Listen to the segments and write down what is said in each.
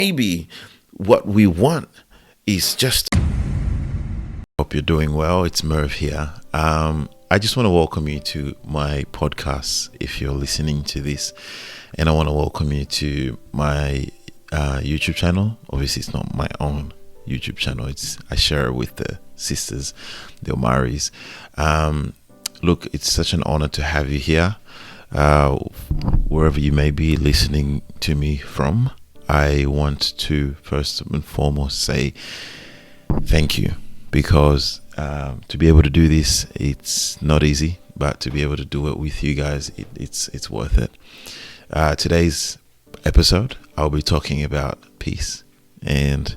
Maybe what we want is just. Hope you're doing well. It's Merv here. I just want to welcome you to my podcast if you're listening to this, and I want to welcome you to my YouTube channel. Obviously, it's not my own YouTube channel. I share it with the sisters, the OMARI'S. Look, it's such an honor to have you here, wherever you may be listening to me from. I want to first and foremost say thank you, because to be able to do this, it's not easy, but to be able to do it with you guys, it's worth it. Today's episode, I'll be talking about peace, and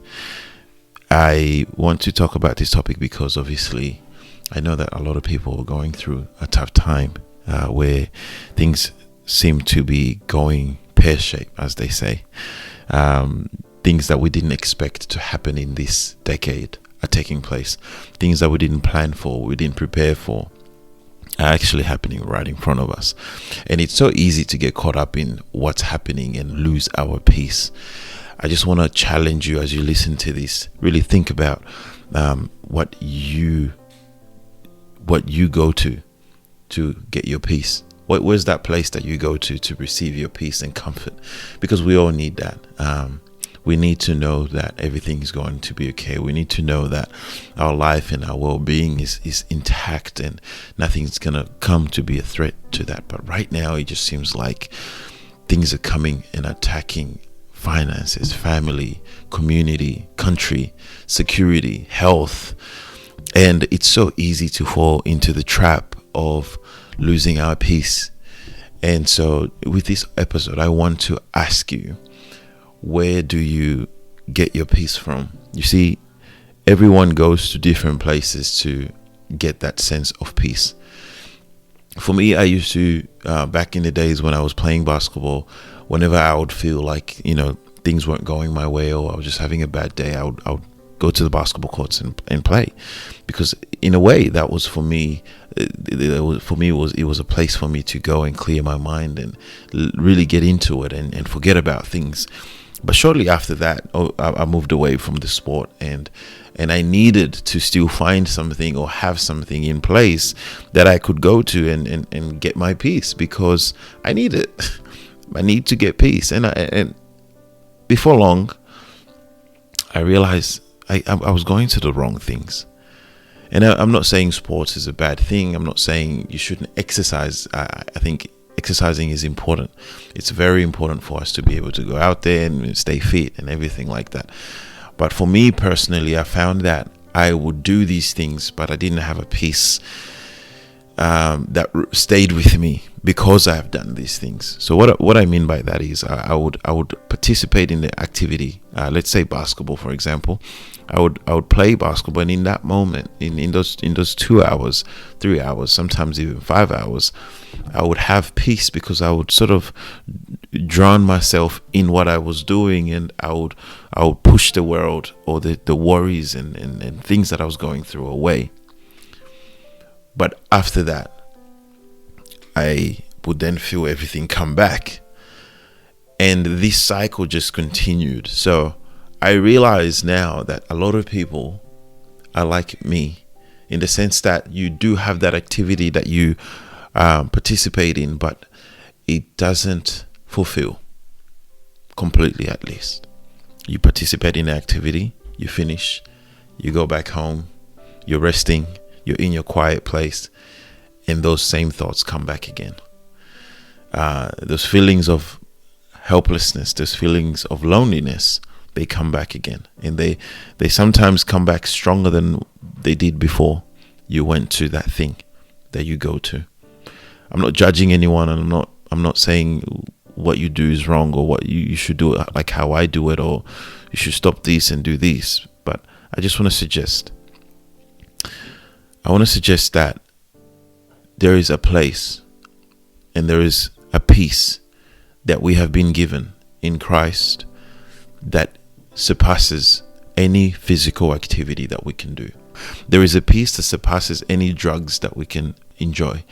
I want to talk about this topic because obviously I know that a lot of people are going through a tough time where things seem to be going pear-shaped, as they say. Things that we didn't expect to happen in this decade are taking place. Things that we didn't plan for, we didn't prepare for, are actually happening right in front of us. And it's so easy to get caught up in what's happening and lose our peace. I just want to challenge you as you listen to this. Really think about what you go to get your peace. Where's that place that you go to receive your peace and comfort? Because we all need that. We need to know that everything is going to be okay. We need to know that our life and our well-being is intact and nothing's going to come to be a threat to that. But right now, it just seems like things are coming and attacking finances, family, community, country, security, health. And it's so easy to fall into the trap of losing our peace. And so with this episode, I want to ask you, where do you get your peace from? You see, everyone goes to different places to get that sense of peace. For me, I used to, back in the days when I was playing basketball, whenever I would feel like, things weren't going my way or I was just having a bad day, I would go to the basketball courts and play, because in a way that was for me. It was a place for me to go and clear my mind and really get into it and forget about things. But shortly after that, I moved away from the sport, and I needed to still find something or have something in place that I could go to and get my peace, because I need it. I need to get peace. And before long, I realized I was going to the wrong things. And I'm not saying sports is a bad thing. I'm not saying you shouldn't exercise. I think exercising is important. It's very important for us to be able to go out there and stay fit and everything like that. But for me personally, I found that I would do these things, but I didn't have a peace that stayed with me because I have done these things. So what I mean by that is I would participate in the activity. Let's say basketball, for example. I would play basketball, and in that moment, in those 2 hours, 3 hours, sometimes even 5 hours, I would have peace, because I would sort of drown myself in what I was doing, and I would push the world or the worries and things that I was going through away. But after that, I would then feel everything come back, and this cycle just continued. So I realize now that a lot of people are like me, in the sense that you do have that activity that you participate in, but it doesn't fulfill completely. At least you participate in the activity, you finish, you go back home, you're resting, you're in your quiet place, and those same thoughts come back again. Those feelings of helplessness, those feelings of loneliness, they come back again, and they sometimes come back stronger than they did before you went to that thing that you go to. I'm not judging anyone, and I'm not saying what you do is wrong or what you should do it like how I do it, or you should stop this and do this. But I just want to suggest that there is a place and there is a peace that we have been given in Christ that surpasses any physical activity that we can do. There is a peace that surpasses any drugs that we can enjoy.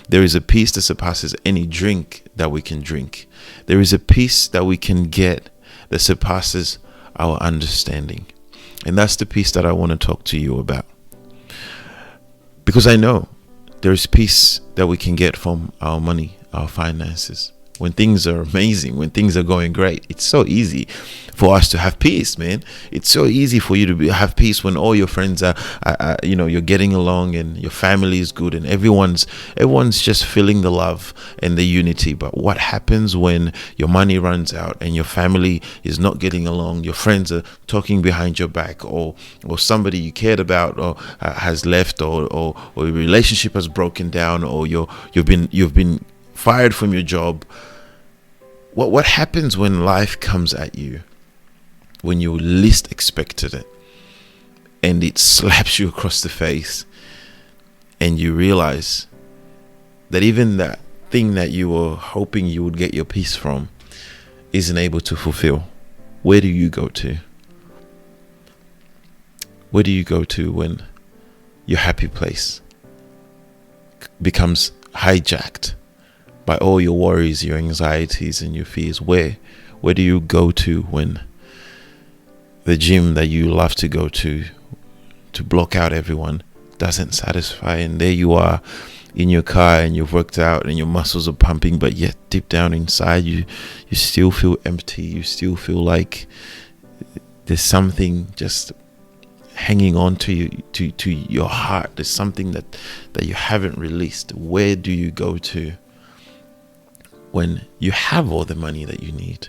There is a peace that surpasses any drink that we can drink. There is a peace that we can get that surpasses our understanding. And that's the peace that I want to talk to you about. Because I know there is peace that we can get from our money, our finances. When things are amazing, when things are going great, it's so easy for us to have peace, man. It's so easy for you to have peace when all your friends are you're getting along and your family is good and everyone's just feeling the love and the unity. But what happens when your money runs out and your family is not getting along? Your friends are talking behind your back, or somebody you cared about or has left, or your relationship has broken down, or you've been fired from your job. What happens when life comes at you when you least expected it, and it slaps you across the face, and you realize that even that thing that you were hoping you would get your peace from isn't able to fulfill? Where do you go to? Where do you go to when your happy place becomes hijacked by all your worries, your anxieties, and your fears? Where do you go to when the gym that you love to go to block out everyone doesn't satisfy, and there you are in your car and you've worked out and your muscles are pumping, but yet deep down inside you still feel empty. You still feel like there's something just hanging on to you, to your heart. There's something that you haven't released. Where do you go to when you have all the money that you need,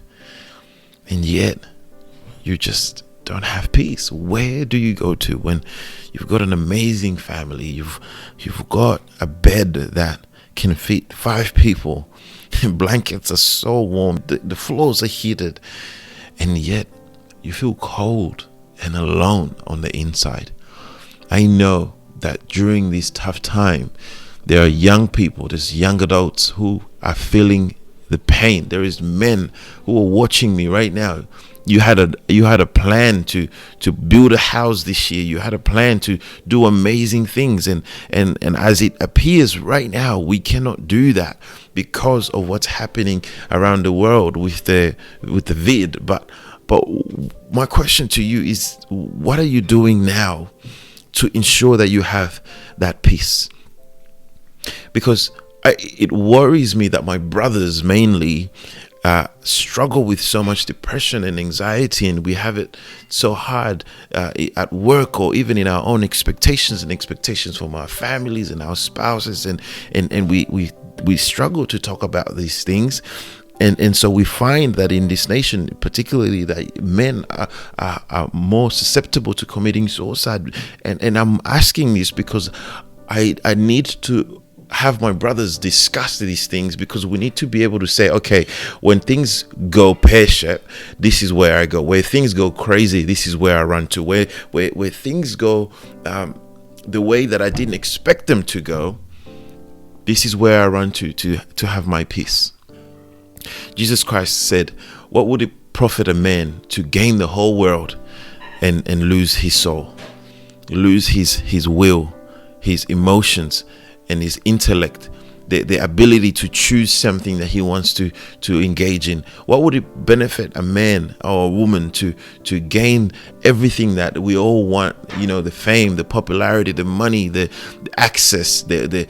and yet you just don't have peace? Where do you go to when you've got an amazing family, you've got a bed that can fit 5 people, blankets are so warm, the floors are heated, and yet you feel cold and alone on the inside? I know that during this tough time, there are young people, there's young adults who are feeling the pain. There is men who are watching me right now. You had a plan to build a house this year. You had a plan to do amazing things, and as it appears right now, we cannot do that because of what's happening around the world with the vid. But my question to you is, what are you doing now to ensure that you have that peace? Because it worries me that my brothers mainly struggle with so much depression and anxiety, and we have it so hard at work, or even in our own expectations from our families and our spouses, and we struggle to talk about these things. And so we find that in this nation, particularly, that men are more susceptible to committing suicide. And I'm asking this because I need to have my brothers discuss these things, because we need to be able to say, okay, when things go pear-shaped, this is where I go. Where things go crazy, this is where I run to. Where things go the way that I didn't expect them to go, this is where I run to have my peace. Jesus Christ said, what would it profit a man to gain the whole world and lose his soul, lose his will, his emotions, and his intellect, the ability to choose something that he wants to engage in? What would it benefit a man or a woman to gain everything that we all want? The fame, the popularity, the money, the access, the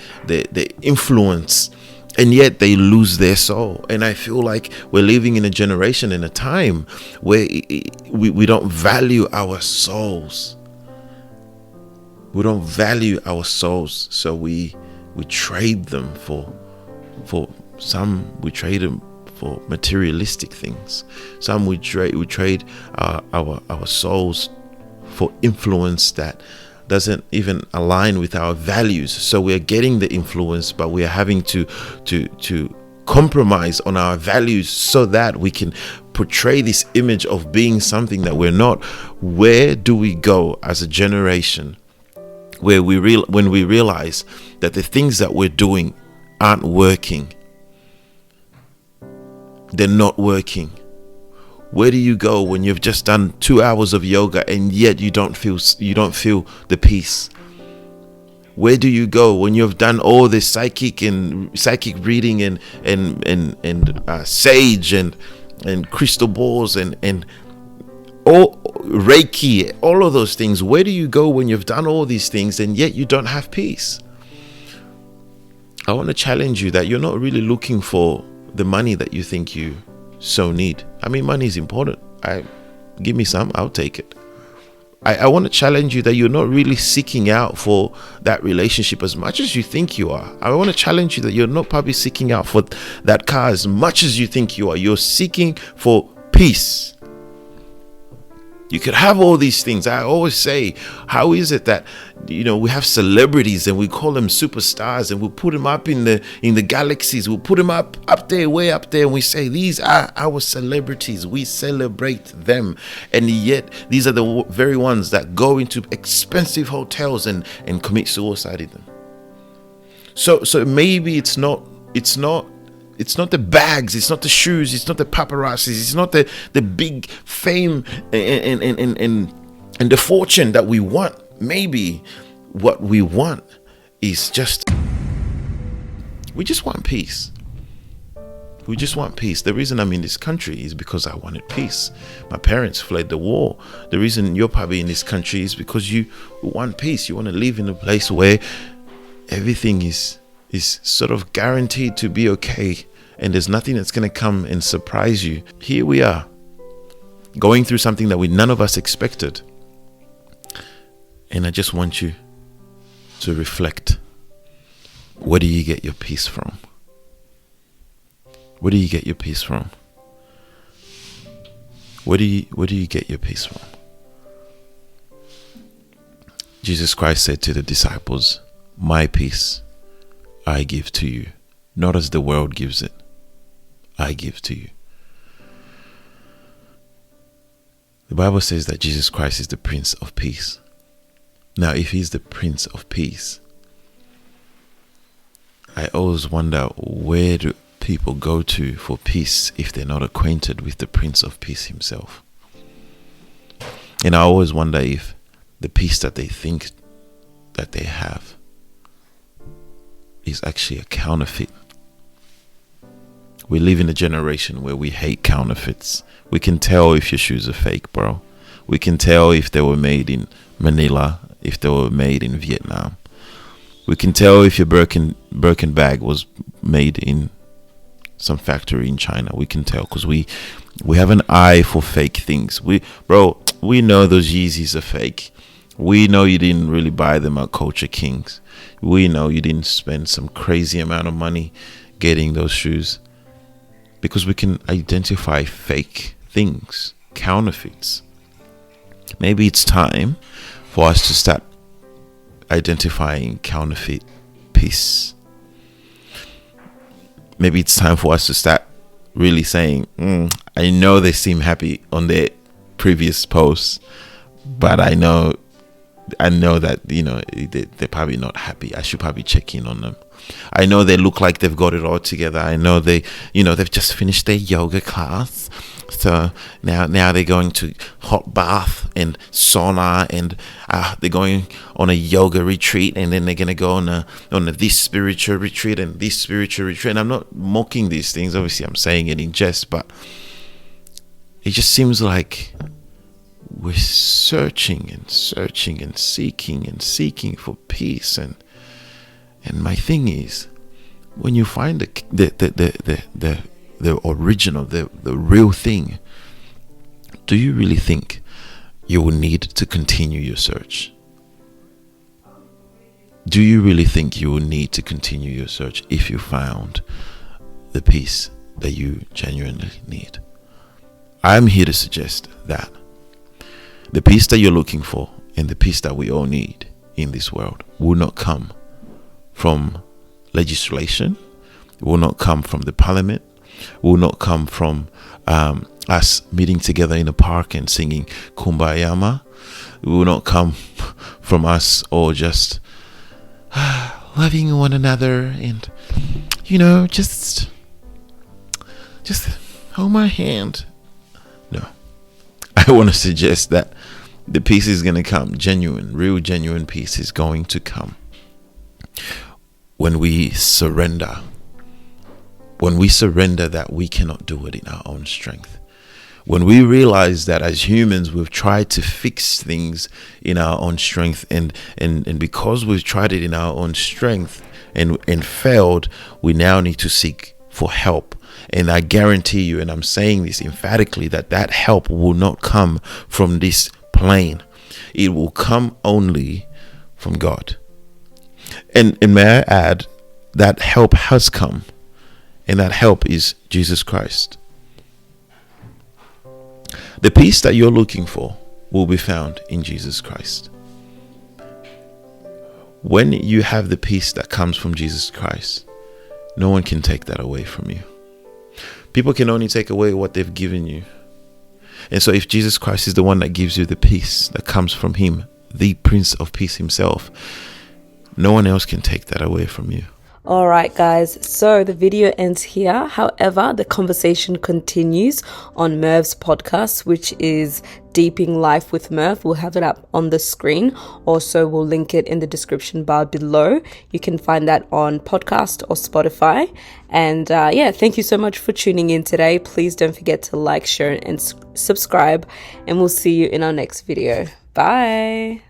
influence, and yet they lose their soul. And I feel like we're living in a generation, in a time where we don't value our souls. We don't value our souls, so we trade them for some. We trade them for materialistic things. Some we trade our souls for influence that doesn't even align with our values. So we're getting the influence, but we are having to compromise on our values so that we can portray this image of being something that we're not. Where do we go as a generation where when we realize that the things that we're doing aren't working? They're not working. Where do you go when you've just done 2 hours of yoga and yet you don't feel the peace? Where do you go when you've done all this psychic reading and sage and crystal balls and Or Reiki, all of those things. Where do you go when you've done all these things and yet you don't have peace? I want to challenge you that you're not really looking for the money that you think you so need. I mean, money is important. Give me some, I'll take it. I want to challenge you that you're not really seeking out for that relationship as much as you think you are. I want to challenge you that you're not probably seeking out for that car as much as you think you are. You're seeking for peace. You could have all these things. I always say, how is it that, we have celebrities and we call them superstars and we put them up in the galaxies. We'll put them up there, way up there. And we say, these are our celebrities. We celebrate them. And yet these are the very ones that go into expensive hotels and commit suicide in them. So maybe it's not the bags, it's not the shoes, it's not the paparazzis, it's not the big fame and the fortune that we want. Maybe what we want is we just want peace. We just want peace. The reason I'm in this country is because I wanted peace. My parents fled the war. The reason you're probably in this country is because you want peace. You want to live in a place where everything is sort of guaranteed to be okay. And there's nothing that's going to come and surprise you. Here we are, going through something that none of us expected. And I just want you to reflect. Where do you get your peace from? Where do you get your peace from? Where do you get your peace from? Jesus Christ said to the disciples, "My peace I give to you, not as the world gives it. I give to you." The Bible says that Jesus Christ is the Prince of Peace. Now, if he's the Prince of Peace, I always wonder, where do people go to for peace if they're not acquainted with the Prince of Peace himself? And I always wonder if the peace that they think that they have is actually a counterfeit. We live in a generation where we hate counterfeits. We can tell if your shoes are fake, bro. We can tell if they were made in Manila, if they were made in Vietnam. We can tell if your Birkin bag was made in some factory in China. We can tell because we have an eye for fake things. We know those Yeezys are fake. We know you didn't really buy them at Culture Kings. We know you didn't spend some crazy amount of money getting those shoes, because we can identify fake things, counterfeits. Maybe it's time for us to start identifying counterfeit peace. Maybe it's time for us to start really saying, I know they seem happy on their previous posts, but I know that they're probably not happy. I should probably check in on them. I know they look like they've got it all together. I know they've just finished their yoga class, so now they're going to hot bath and sauna, and they're going on a yoga retreat, and then they're going to go on this spiritual retreat and this spiritual retreat. And I'm not mocking these things. Obviously, I'm saying it in jest, but it just seems like we're searching and seeking for peace. And my thing is, when you find the original, the real thing, do you really think you will need to continue your search? Do you really think you will need to continue your search if you found the peace that you genuinely need? I'm here to suggest that the peace that you're looking for and the peace that we all need in this world will not come from legislation, will not come from the parliament, will not come from us meeting together in a park and singing Kumbayama. It will not come from us all just loving one another and just hold my hand. No, I want to suggest that the peace is going to come. Real genuine peace is going to come when we surrender. When we surrender that we cannot do it in our own strength. When we realize that as humans, we've tried to fix things in our own strength, and because we've tried it in our own strength and failed, we now need to seek for help. And I guarantee you, and I'm saying this emphatically, that help will not come from this plane. It will come only from God. And may I add, that help has come, and that help is Jesus Christ. The peace that you're looking for will be found in Jesus Christ. When you have the peace that comes from Jesus Christ, no one can take that away from you. People can only take away what they've given you. And so if Jesus Christ is the one that gives you the peace that comes from him, the Prince of Peace himself, no one else can take that away from you. All right, guys, so the video ends here. However, the conversation continues on Merv's podcast, which is Deeping Life with Merv. We'll have it up on the screen. Also, we'll link it in the description bar below. You can find that on podcast or Spotify. And thank you so much for tuning in today. Please don't forget to like, share, and subscribe. And we'll see you in our next video. Bye.